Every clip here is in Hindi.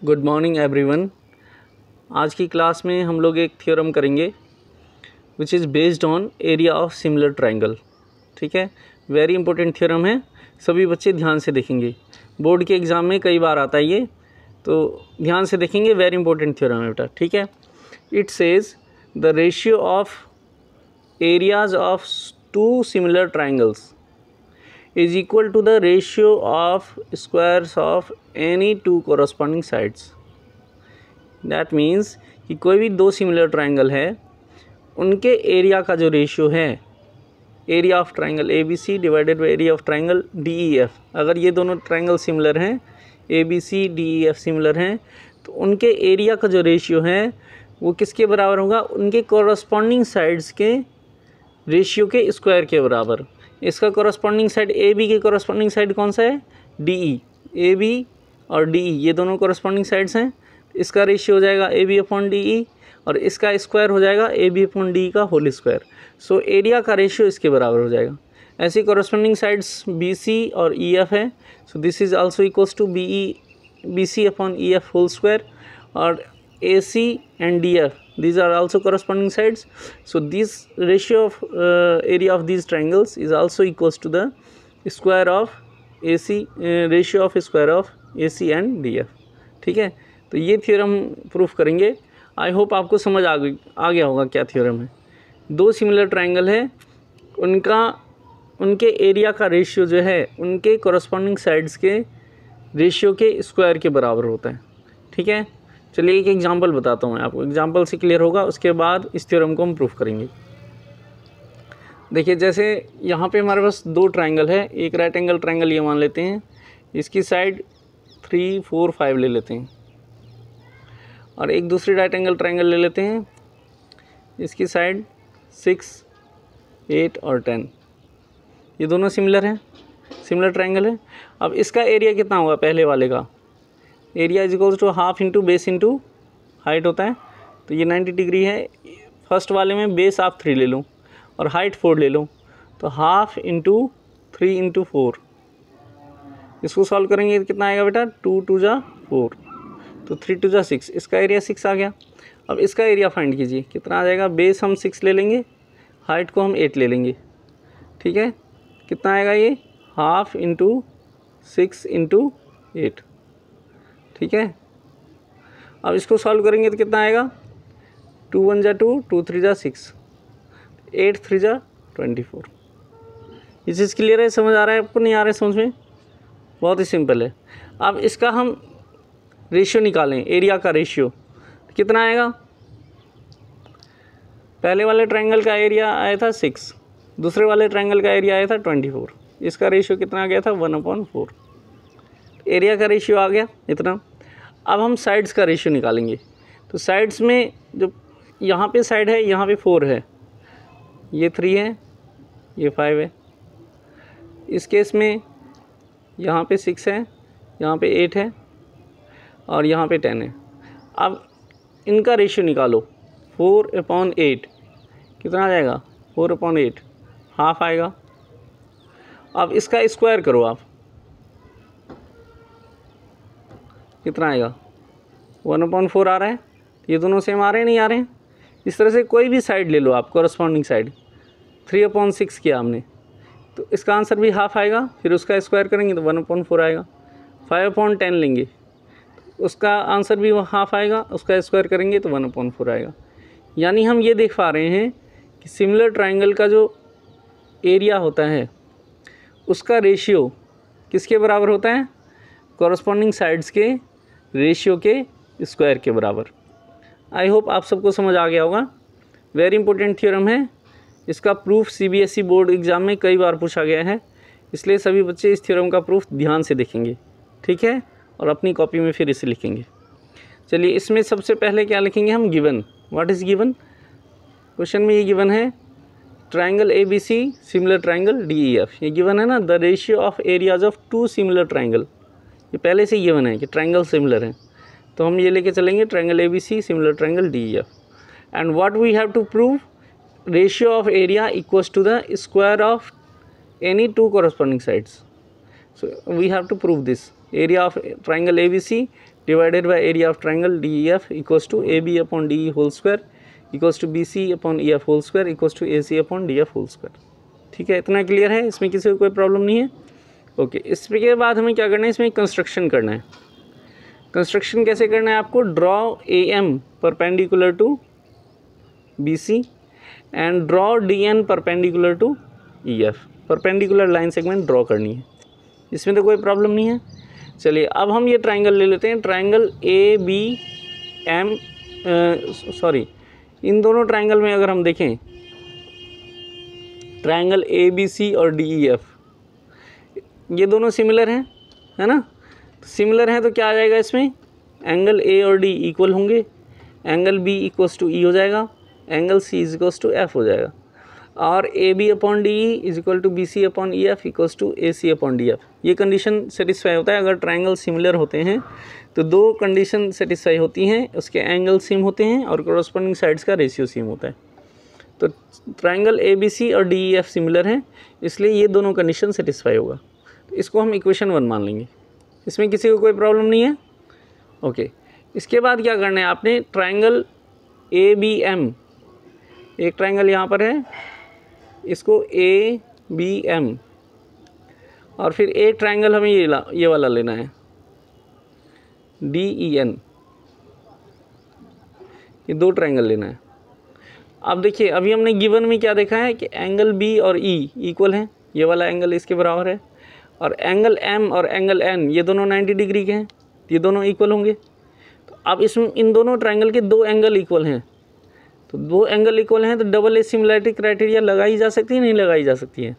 Good morning everyone. आज की क्लास में हम लोग एक थ्योरम करेंगे which is based on area of similar triangle. ठीक है, वेरी इंपॉर्टेंट थ्योरम है, सभी बच्चे ध्यान से देखेंगे। बोर्ड के एग्ज़ाम में कई बार आता है ये, तो ध्यान से देखेंगे। वेरी इंपॉर्टेंट थ्योरम है बेटा। ठीक है, it says the ratio of areas of two similar triangles is equal to the ratio of squares of any two corresponding sides. That means कि कोई भी दो सिमिलर ट्रायंगल है, उनके एरिया का जो रेशियो है, area of triangle A B C divided by area of triangle D E F, अगर ये दोनों ट्रायंगल सिमिलर हैं, A B C D E F similar हैं, तो उनके एरिया का जो रेशियो है वो किसके बराबर होगा? उनके कॉरस्पॉन्डिंग साइड्स के रेशियो के स्क्वायर के बराबर। इसका कॉरस्पॉन्डिंग साइड ए बी के कॉरस्पॉन्डिंग साइड कौन सा है? D E. ए बी और डी ई ये दोनों कॉरस्पॉन्डिंग साइड्स हैं। इसका रेशियो हो जाएगा A B upon D E और इसका स्क्वायर हो जाएगा A B upon D E का होल स्क्वायर। सो एरिया का रेशियो इसके बराबर हो जाएगा। ऐसी कॉरस्पॉन्डिंग साइड्स बी सी और ई एफ है। So this is also equals to B C upon E F whole square और A C and D F, these are also corresponding sides. So this ratio of area of these triangles is also equals to the square of AC ratio of square of AC and DF. ठीक है, तो ये थ्योरम प्रूफ करेंगे। आई होप आपको समझ आ गया होगा क्या थ्योरम है। दो सिमिलर ट्रायंगल है, उनके एरिया का रेशियो जो है उनके कॉरस्पॉन्डिंग साइड्स के रेशियो के स्क्वायर के बराबर होता है। ठीक है, चलिए एक एग्जांपल बताता हूँ मैं आपको, एग्जांपल से क्लियर होगा, उसके बाद इस थ्योरम को हम प्रूफ करेंगे। देखिए, जैसे यहाँ पे हमारे पास दो ट्रायंगल है, एक राइट एंगल ट्रायंगल ये मान लेते हैं, इसकी साइड 3, 4, 5 ले लेते हैं, और एक दूसरी राइट एंगल ट्रायंगल ले लेते हैं, इसकी साइड 6, 8 और 10। ये दोनों सिमिलर हैं, सिमिलर ट्रायंगल है। अब इसका एरिया कितना होगा? पहले वाले का area is equals to half into base into height होता है। तो ये 90 डिग्री है। फर्स्ट वाले में बेस आप 3 ले लूँ और हाइट 4 ले लूँ, तो हाफ इंटू 3 इंटू 4। इसको सॉल्व करेंगे तो कितना आएगा बेटा? 2 2 जा 4, तो 3 2 जा 6। इसका एरिया 6 आ गया। अब इसका एरिया फाइंड कीजिए, कितना आ जाएगा? बेस हम 6 ले लेंगे, हाइट को हम 8 ले लेंगे। ठीक है, कितना आएगा ये? Half into 6 into 8। ठीक है, अब इसको सॉल्व करेंगे तो कितना आएगा? 2 1 जा 2, 2 3 जा 6, 8 3 जा 24। ये चीज़ क्लियर है? समझ आ रहा है आपको? नहीं आ रहा है समझ में? बहुत ही सिंपल है। अब इसका हम रेशियो निकालें, एरिया का रेशियो कितना आएगा? पहले वाले ट्रायंगल का एरिया आया था 6, दूसरे वाले ट्रायंगल का एरिया आया था 24। इसका रेशियो कितना आ गया था? 1/4। एरिया का रेशियो आ गया इतना। अब हम साइड्स का रेशियो निकालेंगे। तो साइड्स में जो यहाँ पे साइड है, यहाँ पे 4 है, ये 3 है, ये 5 है। इस केस में यहाँ पे 6 है, यहाँ पे 8 है और यहाँ पे 10 है। अब इनका रेशियो निकालो, 4/8 कितना आ जाएगा? 4/8 हाफ आएगा। अब इसका स्क्वायर करो आप, कितना आएगा? 1/4 आ रहा है। ये दोनों सेम आ रहे हैं, नहीं आ रहे हैं? इस तरह से कोई भी साइड ले लो आप, कॉरस्पॉन्डिंग साइड। 3/6 किया हमने, तो इसका आंसर भी हाफ आएगा। फिर उसका स्क्वायर करेंगे तो 1/4 आएगा। 5/10 लेंगे, उसका आंसर भी हाफ आएगा, उसका स्क्वायर करेंगे तो 1/4 आएगा। यानी हम ये देख पा रहे हैं कि सिमिलर ट्रायंगल का जो एरिया होता है उसका रेशियो किसके बराबर होता है? कॉरस्पॉन्डिंग साइड्स के रेशियो के स्क्वायर के बराबर। आई होप आप सबको समझ आ गया होगा। वेरी इंपॉर्टेंट थ्योरम है। इसका प्रूफ सीबीएसई बोर्ड एग्ज़ाम में कई बार पूछा गया है, इसलिए सभी बच्चे इस थ्योरम का प्रूफ ध्यान से देखेंगे। ठीक है, और अपनी कॉपी में फिर इसे लिखेंगे। चलिए, इसमें सबसे पहले क्या लिखेंगे हम? Given. What is given? Question में ये गिवन है triangle A B C similar triangle D E F. ये गिवन है ना, the ratio of areas of two similar triangle. ये पहले से गिवन है कि ट्रायंगल सिमिलर हैं, तो हम ये लेके चलेंगे triangle A B C similar triangle D E F. And what we have to prove? Ratio of area equals to the square of any two corresponding sides. So we have to prove this. Area of triangle ABC divided by area of triangle D E F equals to A B upon D E whole square equals to B C upon E F whole square equals to A C upon D F whole square. ठीक है, इतना क्लियर है, इसमें किसी को कोई प्रॉब्लम नहीं है। ओके, इसके बाद हमें क्या करना है, इसमें कंस्ट्रक्शन करना है। कंस्ट्रक्शन कैसे करना है आपको, draw A M perpendicular to B C and draw D N perpendicular to E F. Perpendicular line segment draw करनी है, इसमें तो कोई प्रॉब्लम नहीं है। चलिए अब हम ये ट्राइंगल ले लेते हैं, triangle A B M, sorry इन दोनों ट्राइंगल में अगर हम देखें, ट्राइंगल ए बी सी और डी ई एफ, ये दोनों सिमिलर हैं, है ना। सिमिलर हैं तो क्या आ जाएगा इसमें, एंगल ए और डी इक्वल होंगे, angle B equals to E हो जाएगा, angle C is equals to F हो जाएगा, और A B upon D E is equal to B C upon E F equals to A C upon D F. ये कंडीशन सेटिस्फाई होता है अगर ट्राइंगल सिमिलर होते हैं तो दो कंडीशन सेटिस्फाई होती हैं, उसके एंगल सेम होते हैं और कॉरस्पॉन्डिंग साइड्स का रेशियो सेम होता है। तो ट्राइंगल ए बी सी और डी ई एफ सिमिलर हैं, इसलिए ये दोनों कंडीशन सेटिस्फाई होगा। तो इसको हम इक्वेशन 1 मान लेंगे, इसमें किसी को कोई प्रॉब्लम नहीं है। ओके, इसके बाद क्या करना है आपने, ट्राइंगल ए बी एम, एक ट्राइंगल यहाँ पर है, इसको ए बी एम, और फिर एक ट्राइंगल हमें ये वाला लेना है डी ई एन, ये दो ट्राइंगल लेना है। अब देखिए अभी हमने गिवन में क्या देखा है कि एंगल बी और ई इक्वल हैं, ये वाला एंगल इसके बराबर है, और एंगल एम और एंगल एन ये दोनों 90 डिग्री के हैं, ये दोनों इक्वल होंगे। तो अब इसमें इन दोनों ट्राइंगल के दो एंगल इक्वल हैं, तो दो एंगल इक्वल हैं तो डबल ए सिमिलैरिटी क्राइटेरिया लगाई जा सकती है, नहीं लगाई जा सकती है,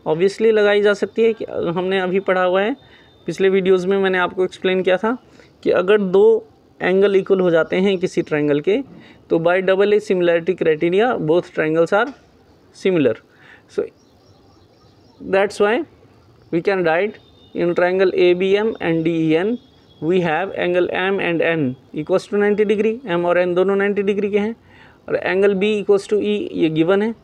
ऑब्वियसली लगाई जा सकती है। कि हमने अभी पढ़ा हुआ है, पिछले वीडियोस में मैंने आपको एक्सप्लेन किया था कि अगर दो एंगल इक्वल हो जाते हैं किसी ट्राइंगल के तो by double A similarity criteria both triangles are similar. So that's why we can write in triangle A B M and D E N we have angle M and N equals to 90 degree, M और एन दोनों 90 डिग्री के हैं, और angle B equals to E ये गिवन है।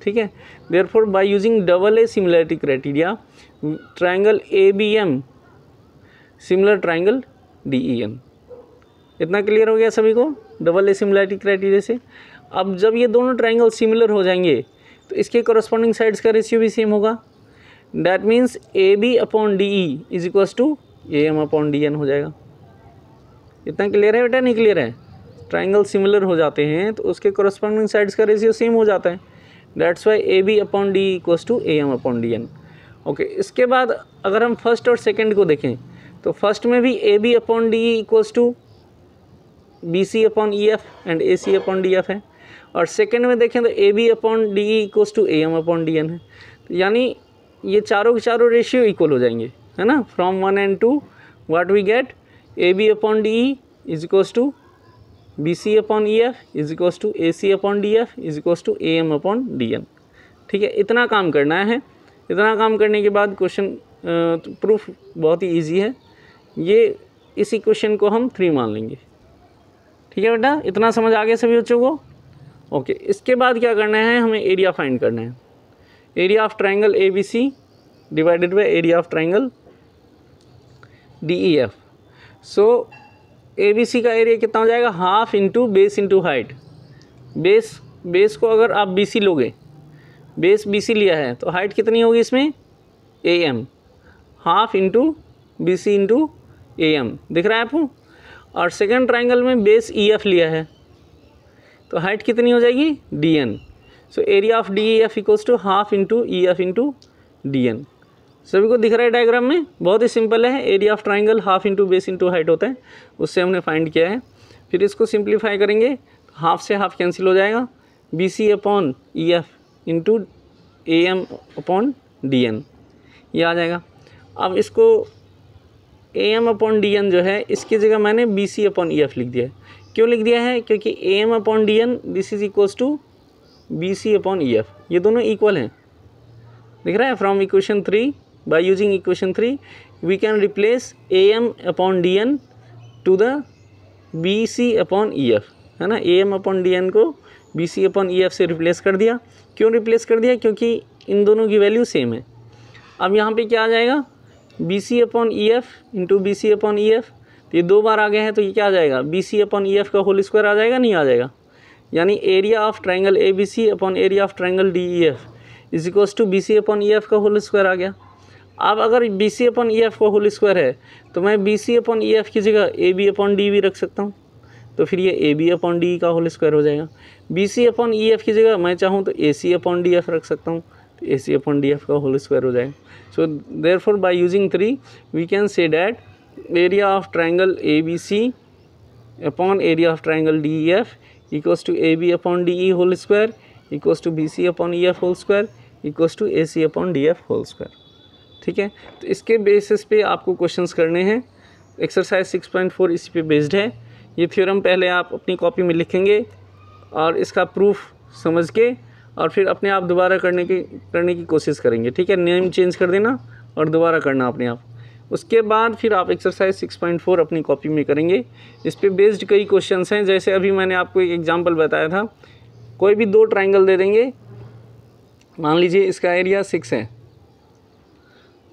ठीक है, therefore by using double A similarity criteria triangle A B M similar triangle D E N. इतना क्लियर हो गया सभी को डबल ए सिमिलैरिटी क्राइटेरिया से। अब जब ये दोनों ट्राइंगल सिमिलर हो जाएंगे तो इसके कॉरस्पॉन्डिंग साइड्स का रेशियो भी सेम होगा, that means A B upon D E is equals to A M upon D N हो जाएगा। इतना क्लियर है बेटा, नहीं क्लियर है? ट्राइंगल सिमिलर हो जाते हैं तो उसके कॉरस्पॉन्डिंग साइड्स का रेशियो सेम हो जाता है, that's why A B upon D equals to A M upon D N. Okay, इसके बाद अगर हम फर्स्ट और सेकंड को देखें तो फर्स्ट में भी A B upon D equals to B C upon E F and A C upon D F है, और सेकंड में देखें तो A B upon D equals to A M upon D N है। तो यानी ये चारों के चारों रेशियो इक्वल हो जाएंगे, है ना। From 1 and 2 what we get, A B upon D E is equals to B C upon E F is equals to A C upon D F is equals to A M upon D N. ठीक है, इतना काम करना है। इतना काम करने के बाद क्वेश्चन प्रूफ बहुत ही ईजी है। ये इसी क्वेश्चन को हम 3 मान लेंगे। ठीक है बेटा, इतना समझ आ गया सभी बच्चों को? ओके, इसके बाद क्या करना है, हमें एरिया फाइंड करना है। Area of triangle A B C divided by area of triangle D E F. So A B C का एरिया कितना हो जाएगा, half into base into height. Base को अगर आप बी सी लोगे, बेस बी सी लिया है तो हाइट कितनी होगी इसमें, A M, half into B C into A M, दिख रहा है आपको। और सेकंड ट्राइंगल में बेस ई एफ लिया है तो हाइट कितनी हो जाएगी, D N. So area of D E F equals to half into E F into D N. सभी को दिख रहा है डायग्राम में? बहुत ही सिंपल है, area of triangle half into base into height होता है, उससे हमने फाइंड किया है। फिर इसको सिंप्लीफाई करेंगे, हाफ से हाफ कैंसिल हो जाएगा, B C upon E F into A M upon D N, ये आ जाएगा। अब इसको A M upon D N जो है इसकी जगह मैंने B C upon E F लिख दिया है। क्यों लिख दिया है, क्योंकि A M upon D N this is equals to B C upon E F, ये दोनों इक्वल हैं, दिख रहा है। From equation 3 by using equation 3 we can replace A M upon D N to the B C upon E F, है ना। A M upon D N को B C upon E F से रिप्लेस कर दिया। क्यों रिप्लेस कर दिया, क्योंकि इन दोनों की वैल्यू सेम है। अब यहाँ पे क्या आ जाएगा, B C upon E F into B C upon E F, तो ये 2 बार आ गया है, तो ये क्या आ जाएगा, BC अपॉन EF का होल स्क्वायर आ जाएगा, नहीं आ जाएगा। यानी area of triangle ABC upon area of triangle DEF is equals to BC upon EF का होल स्क्वायर आ गया। अब अगर BC अपॉन EF का होल स्क्वायर है तो मैं BC अपॉन EF की जगह AB अपॉन D भी रख सकता हूँ, तो फिर ये AB अपॉन D का होल स्क्वायर हो जाएगा। BC अपॉन EF की जगह मैं चाहूँ तो AC अपॉन DF रख सकता हूँ, तो AC अपॉन DF का होल स्क्वायर हो जाएगा। So therefore by using 3 we can say that area of triangle ABC upon area of triangle DEF equals to AB upon DE whole square equals to BC upon EF whole square equals to AC upon DF whole square. ठीक है, तो इसके बेसिस पे आपको क्वेश्चंस करने हैं। एक्सरसाइज 6.4 इसी पे बेस्ड है। ये थ्योरम पहले आप अपनी कॉपी में लिखेंगे और इसका प्रूफ समझ के और फिर अपने आप दोबारा करने की कोशिश करेंगे। ठीक है, नेम चेंज कर देना और दोबारा करना अपने आप। उसके बाद फिर आप एक्सरसाइज 6.4 अपनी कॉपी में करेंगे। इस पे बेस्ड कई क्वेश्चंस हैं, जैसे अभी मैंने आपको एक एग्जांपल बताया था। कोई भी 2 ट्राइंगल दे देंगे, मान लीजिए इसका एरिया 6 है,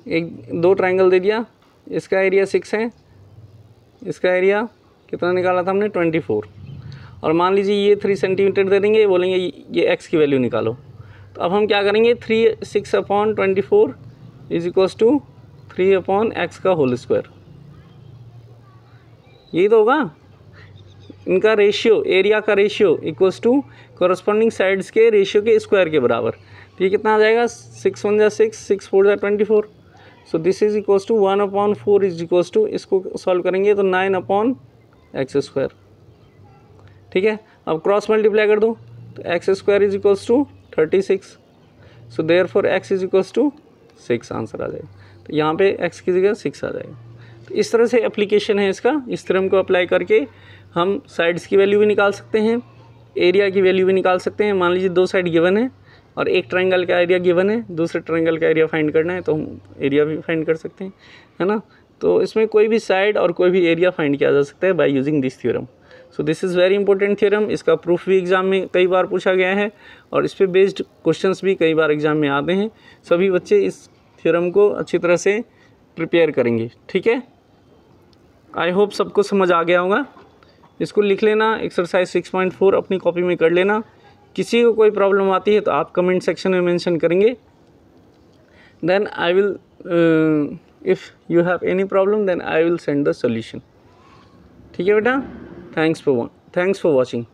2 ट्राइंगल दे दिया, इसका एरिया 6 है, इसका एरिया कितना निकाला था हमने 24, और मान लीजिए ये 3 सेंटीमीटर दे देंगे, बोलेंगे ये x की वैल्यू निकालो। तो अब हम क्या करेंगे, 6 upon 24 is equals to 3 upon x का होल स्क्वायर, यही तो होगा। इनका रेशियो, एरिया का ratio equals to corresponding sides के रेशियो के स्क्वायर के बराबर। तो ये कितना आ जाएगा, 6 1 जा 6, 6 4 जा 24। So this is equals to 1 upon 4 is equals to, इसको सॉल्व करेंगे तो 9 अपॉन एक्स स्क्वायर। ठीक है, अब क्रॉस मल्टीप्लाई कर दो तो x square is equals to 36। So therefore x is equals to 6 answer आ जाएगा। तो यहाँ पे एक्स की जगह 6 आ जाएगा। तो इस तरह से एप्लीकेशन है इसका। इस थ्योरम को अप्लाई करके हम साइड्स की वैल्यू भी निकाल सकते हैं, एरिया की वैल्यू भी निकाल सकते हैं। मान लीजिए 2 साइड गिवन है और एक ट्रायंगल का एरिया गिवन है, दूसरे ट्रायंगल का एरिया फाइंड करना है तो हम एरिया भी फाइंड कर सकते हैं, है ना। तो इसमें कोई भी साइड और कोई भी एरिया फाइंड किया जा सकता है by using this theorem. So this is very important theorem. इसका प्रूफ भी एग्जाम में कई बार पूछा गया है और इस पे बेस्ड क्वेश्चंस भी कई बार एग्जाम में आते हैं। सभी बच्चे इस थ्योरम को अच्छी तरह से प्रिपेयर करेंगे। ठीक है, आई होप सबको समझ आ गया होगा। इसको लिख लेना, एक्सरसाइज 6.4 अपनी कॉपी में कर लेना। किसी को कोई प्रॉब्लम आती है तो आप कमेंट सेक्शन में मेंशन करेंगे, then I will if you have any problem then I will send the solution. ठीक है बेटा, थैंक्स फॉर वॉचिंग।